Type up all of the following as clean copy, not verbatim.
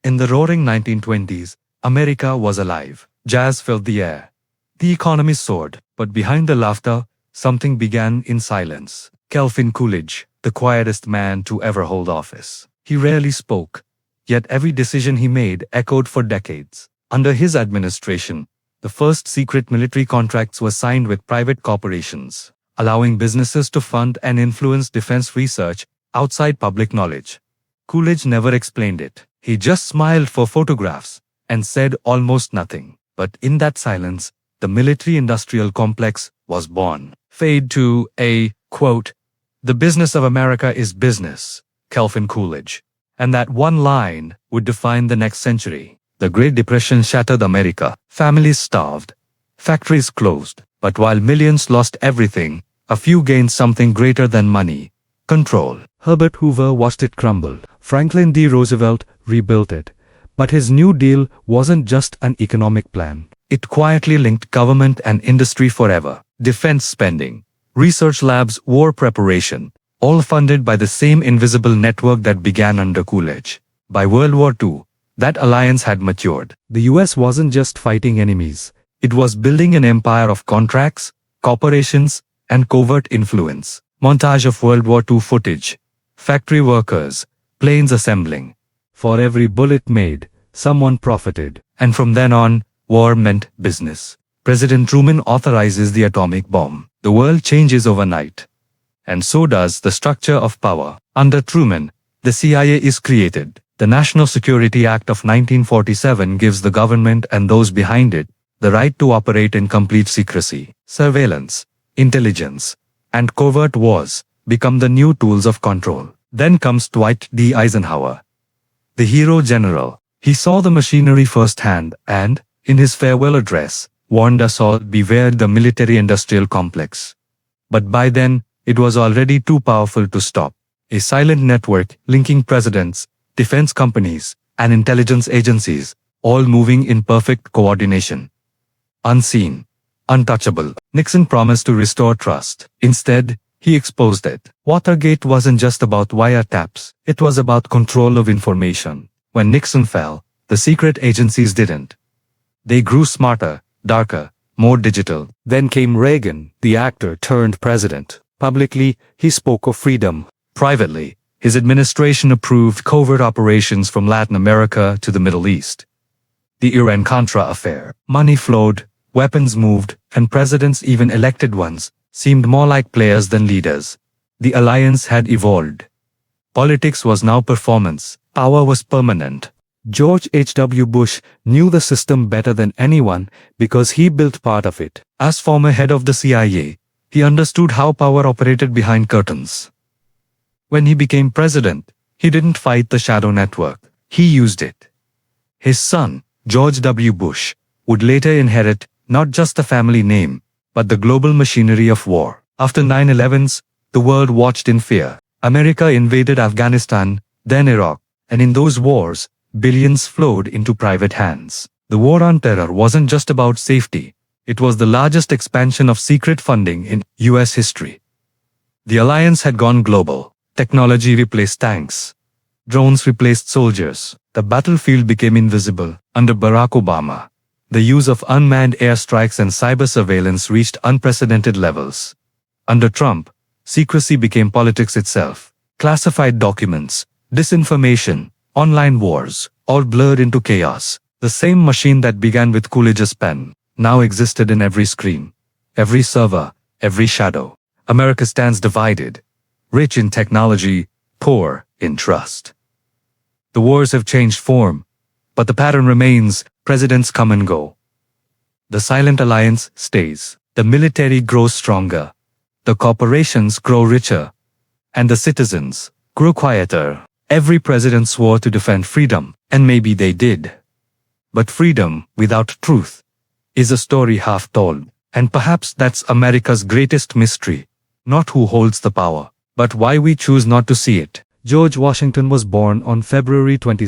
In the roaring 1920s, America was alive. Jazz filled the air. The economy soared, but behind the laughter, something began in silence. Calvin Coolidge, the quietest man to ever hold office. He rarely spoke, yet every decision he made echoed for decades. Under his administration, the first secret military contracts were signed with private corporations, allowing businesses to fund and influence defense research outside public knowledge. Coolidge never explained it. He just smiled for photographs and said almost nothing. But in that silence, the military-industrial complex was born. Fade to a, quote, "The business of America is business," Calvin Coolidge. And that one line would define the next century. The Great Depression shattered America. Families starved. Factories closed. But while millions lost everything, a few gained something greater than money: control. Herbert Hoover watched it crumble. Franklin D. Roosevelt rebuilt it. But his New Deal wasn't just an economic plan. It quietly linked government and industry forever. Defense spending, research labs, war preparation, all funded by the same invisible network that began under Coolidge. By World War II, that alliance had matured. The US wasn't just fighting enemies. It was building an empire of contracts, corporations, and covert influence. Montage of World War II footage. Factory workers, planes assembling. For every bullet made, someone profited. And from then on, war meant business. President Truman authorizes the atomic bomb. The world changes overnight. And so does the structure of power. Under Truman, the CIA is created. The National Security Act of 1947 gives the government and those behind it the right to operate in complete secrecy. Surveillance, intelligence, and covert wars become the new tools of control. Then comes Dwight D. Eisenhower, the hero general. He saw the machinery firsthand and, in his farewell address, warned us all, beware the military-industrial complex. But by then, it was already too powerful to stop. A silent network linking presidents, defense companies, and intelligence agencies, all moving in perfect coordination. Unseen, untouchable. Nixon promised to restore trust. Instead, he exposed it. Watergate wasn't just about wiretaps. It was about control of information. When Nixon fell, the secret agencies didn't. They grew smarter, darker, more digital. Then came Reagan, the actor turned president. Publicly, he spoke of freedom. Privately, his administration approved covert operations from Latin America to the Middle East. The Iran-Contra affair. Money flowed, weapons moved, and presidents, even elected ones, seemed more like players than leaders. The alliance had evolved. Politics was now performance. Power was permanent. George H.W. Bush knew the system better than anyone because he built part of it. As former head of the CIA, he understood how power operated behind curtains. When he became president, he didn't fight the shadow network. He used it. His son, George W. Bush, would later inherit not just the family name, but the global machinery of war. After 9/11s, the world watched in fear. America invaded Afghanistan, then Iraq, and in those wars, billions flowed into private hands. The war on terror wasn't just about safety. It was the largest expansion of secret funding in US history. The alliance had gone global. Technology replaced tanks. Drones replaced soldiers. The battlefield became invisible. Under Barack Obama, the use of unmanned airstrikes and cyber surveillance reached unprecedented levels. Under Trump, secrecy became politics itself. Classified documents, disinformation, online wars, all blurred into chaos. The same machine that began with Coolidge's pen now existed in every screen, every server, every shadow. America stands divided, rich in technology, poor in trust. The wars have changed form, but the pattern remains. Presidents come and go. The silent alliance stays. The military grows stronger. The corporations grow richer. And the citizens grow quieter. Every president swore to defend freedom, and maybe they did. But freedom without truth is a story half told. And perhaps that's America's greatest mystery. Not who holds the power, but why we choose not to see it. George Washington was born on February 22,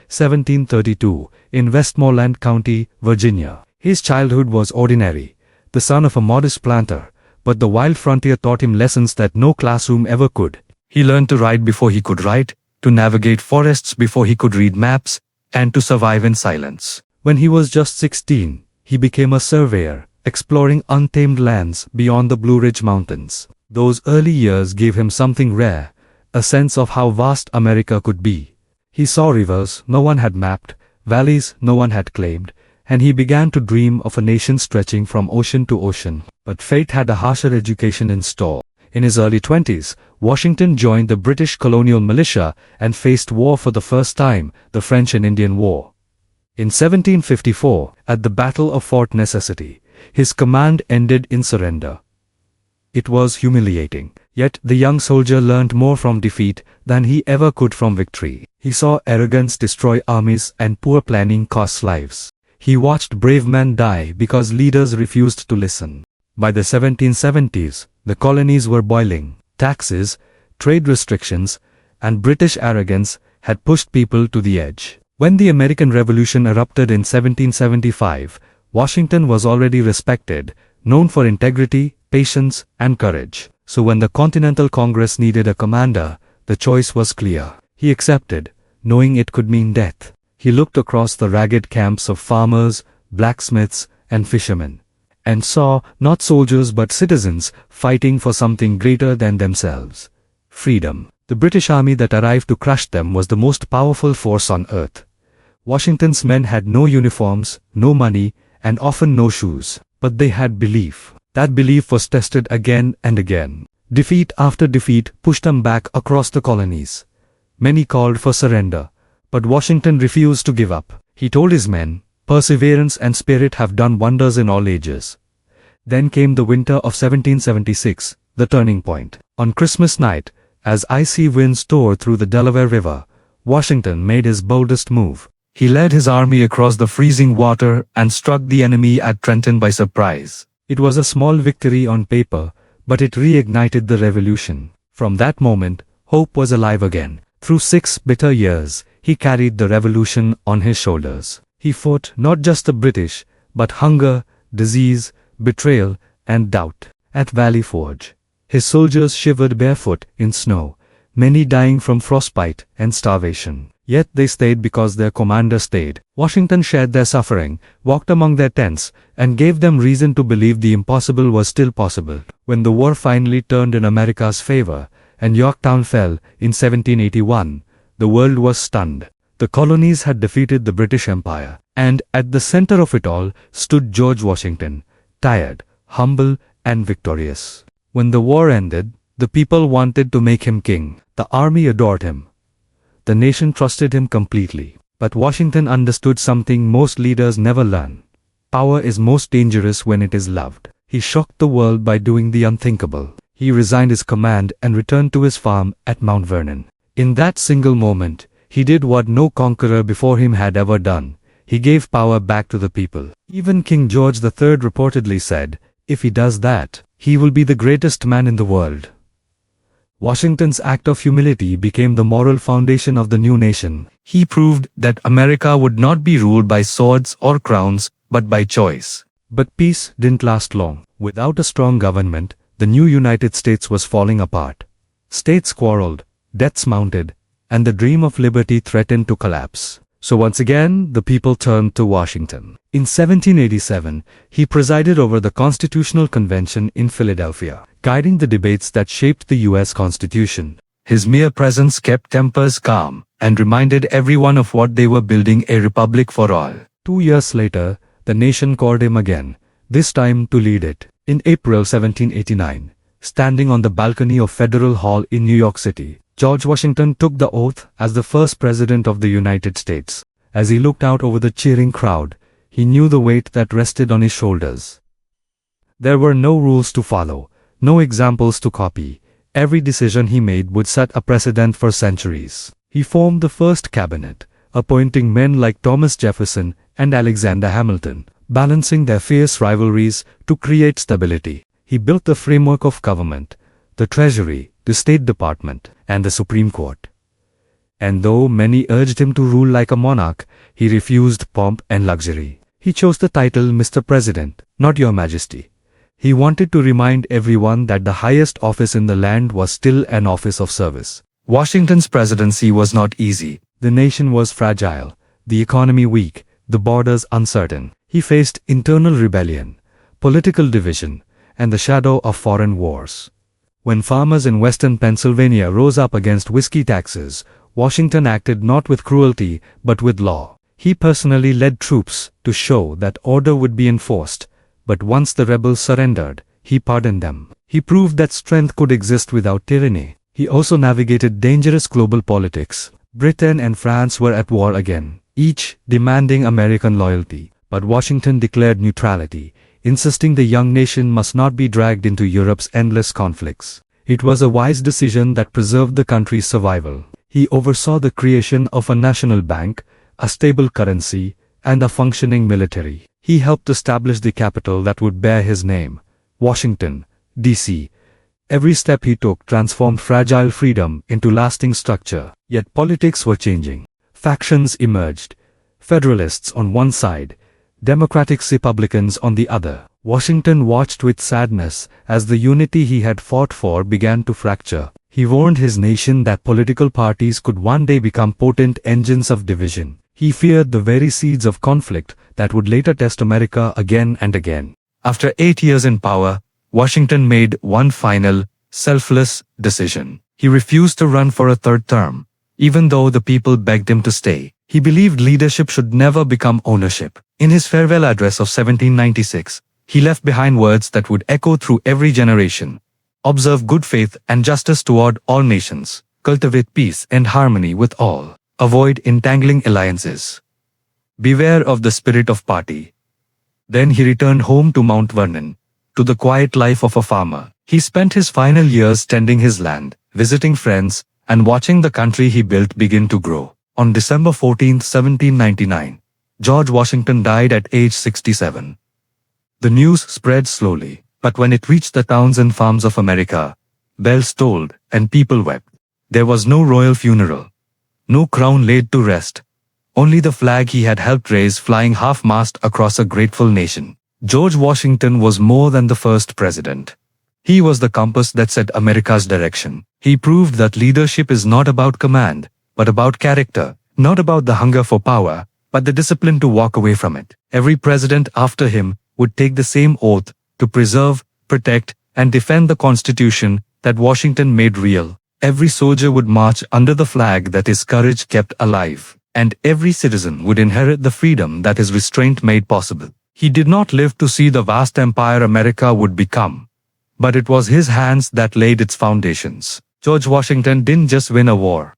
1732, in Westmoreland County, Virginia. His childhood was ordinary, the son of a modest planter, but the wild frontier taught him lessons that no classroom ever could. He learned to ride before he could write, to navigate forests before he could read maps, and to survive in silence. When he was just 16, he became a surveyor, exploring untamed lands beyond the Blue Ridge Mountains. Those early years gave him something rare, a sense of how vast America could be. He saw rivers no one had mapped, valleys no one had claimed, and he began to dream of a nation stretching from ocean to ocean. But fate had a harsher education in store. In his early 20s, Washington joined the British colonial militia and faced war for the first time, the French and Indian War. In 1754, at the Battle of Fort Necessity, his command ended in surrender. It was humiliating, yet the young soldier learned more from defeat than he ever could from victory. He saw arrogance destroy armies and poor planning cost lives. He watched brave men die because leaders refused to listen. By the 1770s, the colonies were boiling. Taxes, trade restrictions, and British arrogance had pushed people to the edge. When the American Revolution erupted in 1775, Washington was already respected, known for integrity, patience, and courage. So when the Continental Congress needed a commander, the choice was clear. He accepted, knowing it could mean death. He looked across the ragged camps of farmers, blacksmiths, and fishermen, and saw not soldiers but citizens fighting for something greater than themselves: freedom. The British army that arrived to crush them was the most powerful force on earth. Washington's men had no uniforms, no money, and often no shoes. But they had belief. That belief was tested again and again. Defeat after defeat pushed them back across the colonies. Many called for surrender, but Washington refused to give up. He told his men, "Perseverance and spirit have done wonders in all ages." Then came the winter of 1776, the turning point. On Christmas night, as icy winds tore through the Delaware River, Washington made his boldest move. He led his army across the freezing water and struck the enemy at Trenton by surprise. It was a small victory on paper, but it reignited the revolution. From that moment, hope was alive again. Through 6 bitter years, he carried the revolution on his shoulders. He fought not just the British, but hunger, disease, betrayal, and doubt. At Valley Forge, his soldiers shivered barefoot in snow, many dying from frostbite and starvation. Yet they stayed because their commander stayed. Washington shared their suffering, walked among their tents, and gave them reason to believe the impossible was still possible. When the war finally turned in America's favor, and Yorktown fell in 1781, the world was stunned. The colonies had defeated the British Empire, and at the center of it all stood George Washington, tired, humble, and victorious. When the war ended, the people wanted to make him king. The army adored him. The nation trusted him completely. But Washington understood something most leaders never learn. Power is most dangerous when it is loved. He shocked the world by doing the unthinkable. He resigned his command and returned to his farm at Mount Vernon. In that single moment, he did what no conqueror before him had ever done. He gave power back to the people. Even King George III reportedly said, "If he does that, he will be the greatest man in the world." Washington's act of humility became the moral foundation of the new nation. He proved that America would not be ruled by swords or crowns, but by choice. But peace didn't last long. Without a strong government, the new United States was falling apart. States quarreled, debts mounted, and the dream of liberty threatened to collapse. So once again, the people turned to Washington. In 1787, he presided over the Constitutional Convention in Philadelphia, guiding the debates that shaped the U.S. Constitution. His mere presence kept tempers calm and reminded everyone of what they were building: a republic for all. 2 years later, the nation called him again, this time to lead it. In April 1789, standing on the balcony of Federal Hall in New York City, George Washington took the oath as the first president of the United States. As he looked out over the cheering crowd, he knew the weight that rested on his shoulders. There were no rules to follow, no examples to copy. Every decision he made would set a precedent for centuries. He formed the first cabinet, appointing men like Thomas Jefferson and Alexander Hamilton, balancing their fierce rivalries to create stability. He built the framework of government, the Treasury, the State Department, and the Supreme Court. And though many urged him to rule like a monarch, he refused pomp and luxury. He chose the title Mr. President, not Your Majesty. He wanted to remind everyone that the highest office in the land was still an office of service. Washington's presidency was not easy. The nation was fragile. the economy weak, the borders uncertain. He faced internal rebellion, political division, and the shadow of foreign wars. When farmers in western Pennsylvania rose up against whiskey taxes, Washington acted not with cruelty but with law. He personally led troops to show that order would be enforced, but once the rebels surrendered, he pardoned them. He proved that strength could exist without tyranny. He also navigated dangerous global politics. Britain and France were at war again, each demanding American loyalty, but Washington declared neutrality, insisting the young nation must not be dragged into Europe's endless conflicts. It was a wise decision that preserved the country's survival. He oversaw the creation of a national bank, a stable currency, and a functioning military. He helped establish the capital that would bear his name, Washington, D.C. Every step he took transformed fragile freedom into lasting structure. Yet politics were changing. Factions emerged. Federalists on one side, Democratic Republicans on the other. Washington watched with sadness as the unity he had fought for began to fracture. He warned his nation that political parties could one day become potent engines of division. He feared the very seeds of conflict that would later test America again and again. After 8 years in power, Washington made one final, selfless decision. He refused to run for a third term, even though the people begged him to stay. He believed leadership should never become ownership. In his farewell address of 1796, he left behind words that would echo through every generation. Observe good faith and justice toward all nations. Cultivate peace and harmony with all. Avoid entangling alliances. Beware of the spirit of party. Then he returned home to Mount Vernon, to the quiet life of a farmer. He spent his final years tending his land, visiting friends, and watching the country he built begin to grow. On December 14, 1799, George Washington died at age 67. The news spread slowly, but when it reached the towns and farms of America, bells tolled and people wept. There was no royal funeral, no crown laid to rest, only the flag he had helped raise flying half-mast across a grateful nation. George Washington was more than the first president. He was the compass that set America's direction. He proved that leadership is not about command, but about character, not about the hunger for power, but the discipline to walk away from it. Every president after him would take the same oath to preserve, protect, and defend the Constitution that Washington made real. Every soldier would march under the flag that his courage kept alive, and every citizen would inherit the freedom that his restraint made possible. He did not live to see the vast empire America would become, but it was his hands that laid its foundations. George Washington didn't just win a war.